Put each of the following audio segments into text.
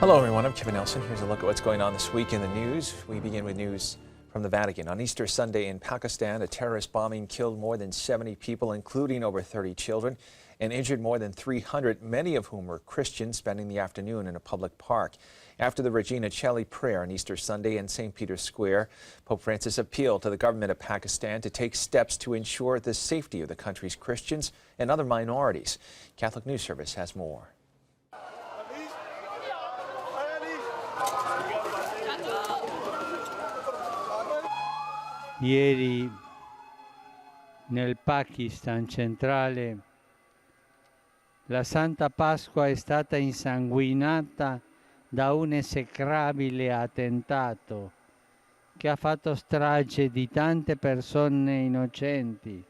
Hello everyone, I'm Kevin Nelson. Here's a look at what's going on this week in the news. We begin with news from the Vatican. On Easter Sunday in Pakistan, a terrorist bombing killed more than 70 people, including over 30 children, and injured more than 300, many of whom were Christians, spending the afternoon in a public park. After the Regina Coeli prayer on Easter Sunday in St. Peter's Square, Pope Francis appealed to the government of Pakistan to take steps to ensure the safety of the country's Christians and other minorities. Catholic News Service has more. Ieri nel Pakistan centrale la Santa Pasqua è stata insanguinata da un esecrabile attentato che ha fatto strage di tante persone innocenti,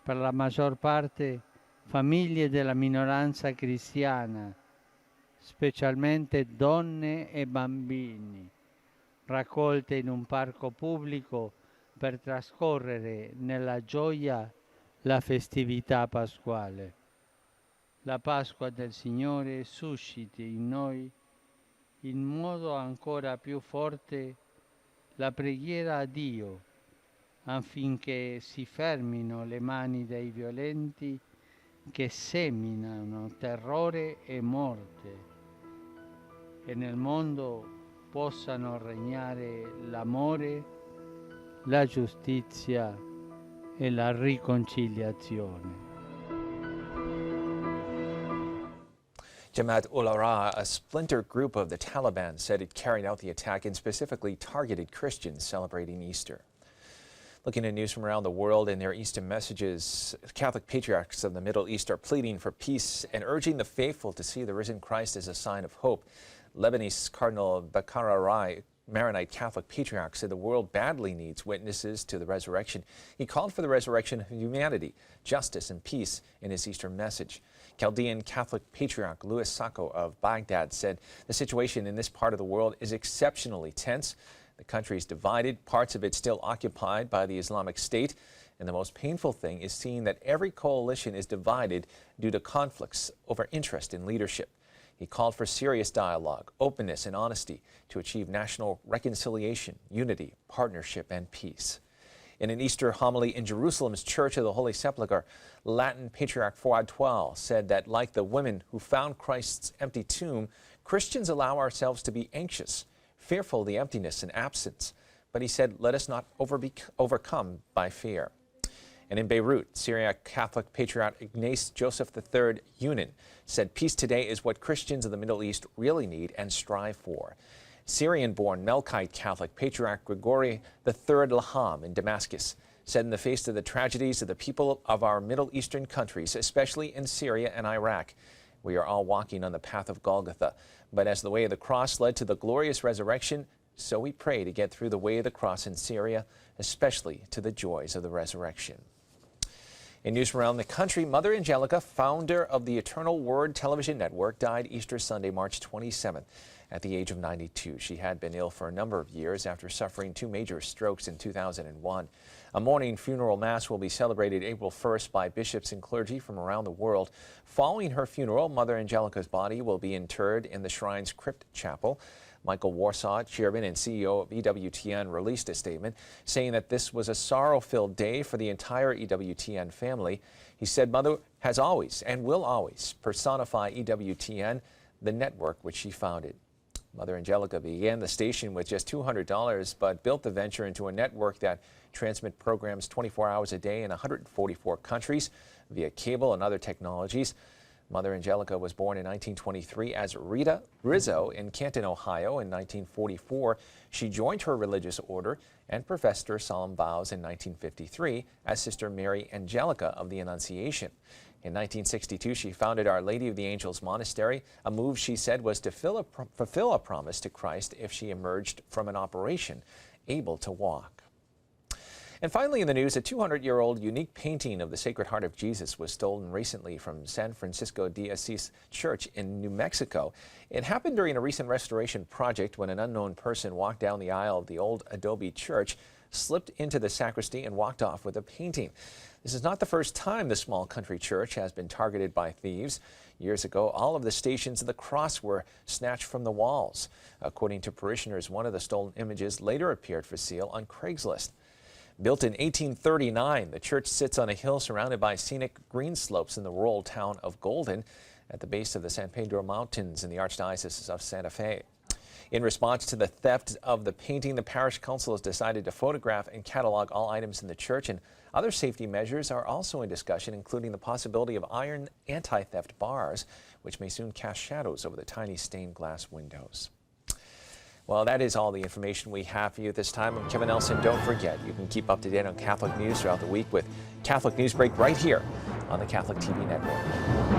per la maggior parte famiglie della minoranza cristiana, specialmente donne e bambini, raccolte in un parco pubblico per trascorrere nella gioia la festività pasquale. La Pasqua del Signore susciti in noi in modo ancora più forte la preghiera a Dio affinché si fermino le mani dei violenti che seminano terrore e morte e nel mondo possano regnare l'amore, la giustizia e la riconciliazione. Jamaat-ul-Ahrar, a splinter group of the Taliban, said it carried out the attack and specifically targeted Christians celebrating Easter. Looking at news from around the world in their Easter messages, Catholic patriarchs of the Middle East are pleading for peace and urging the faithful to see the risen Christ as a sign of hope. Lebanese Cardinal Bakar Rai, Maronite Catholic Patriarch, said the world badly needs witnesses to the resurrection. He called for the resurrection of humanity, justice, and peace in his Easter message. Chaldean Catholic Patriarch Louis Sacco of Baghdad said the situation in this part of the world is exceptionally tense. The country is divided, parts of it still occupied by the Islamic State, and the most painful thing is seeing that every coalition is divided due to conflicts over interest in leadership. He called for serious dialogue, openness, and honesty to achieve national reconciliation, unity, partnership, and peace. In an Easter homily in Jerusalem's Church of the Holy Sepulchre, Latin Patriarch Fuad Tual said that, like the women who found Christ's empty tomb, Christians allow ourselves to be anxious, fearful of the emptiness and absence. But he said, let us not overcome by fear. And in Beirut, Syriac Catholic Patriarch Ignace Joseph III Yunin said peace today is what Christians of the Middle East really need and strive for. Syrian-born Melkite Catholic Patriarch Gregory III Laham in Damascus said in the face of the tragedies of the people of our Middle Eastern countries, especially in Syria and Iraq, we are all walking on the path of Golgotha. But as the way of the cross led to the glorious resurrection, so we pray to get through the way of the cross in Syria, especially to the joys of the resurrection. In news from around the country, Mother Angelica, founder of the Eternal Word television network, died Easter Sunday, March 27th, at the age of 92. She had been ill for a number of years after suffering 2 major strokes in 2001. A morning funeral mass will be celebrated April 1st by bishops and clergy from around the world. Following her funeral, Mother Angelica's body will be interred in the shrine's crypt chapel. Michael Warsaw, chairman and CEO of EWTN, released a statement saying that this was a sorrow-filled day for the entire EWTN family. He said Mother has always and will always personify EWTN, the network which she founded. Mother Angelica began the station with just $200, but built the venture into a network that transmits programs 24 hours a day in 144 countries via cable and other technologies. Mother Angelica was born in 1923 as Rita Rizzo in Canton, Ohio. In 1944, she joined her religious order and professed her solemn vows in 1953 as Sister Mary Angelica of the Annunciation. In 1962, she founded Our Lady of the Angels Monastery, a move she said was to fulfill a promise to Christ if she emerged from an operation able to walk. And finally in the news, a 200-year-old unique painting of the Sacred Heart of Jesus was stolen recently from San Francisco de Asís Church in New Mexico. It happened during a recent restoration project when an unknown person walked down the aisle of the old adobe church, slipped into the sacristy and walked off with a painting. This is not the first time the small country church has been targeted by thieves. Years ago, all of the Stations of the Cross were snatched from the walls. According to parishioners, one of the stolen images later appeared for sale on Craigslist. Built in 1839, the church sits on a hill surrounded by scenic green slopes in the rural town of Golden, at the base of the San Pedro Mountains in the Archdiocese of Santa Fe. In response to the theft of the painting, the parish council has decided to photograph and catalog all items in the church, and other safety measures are also in discussion, including the possibility of iron anti-theft bars, which may soon cast shadows over the tiny stained glass windows. Well, that is all the information we have for you this time. I'm Kevin Nelson. Don't forget, you can keep up to date on Catholic news throughout the week with Catholic Newsbreak right here on the Catholic TV Network.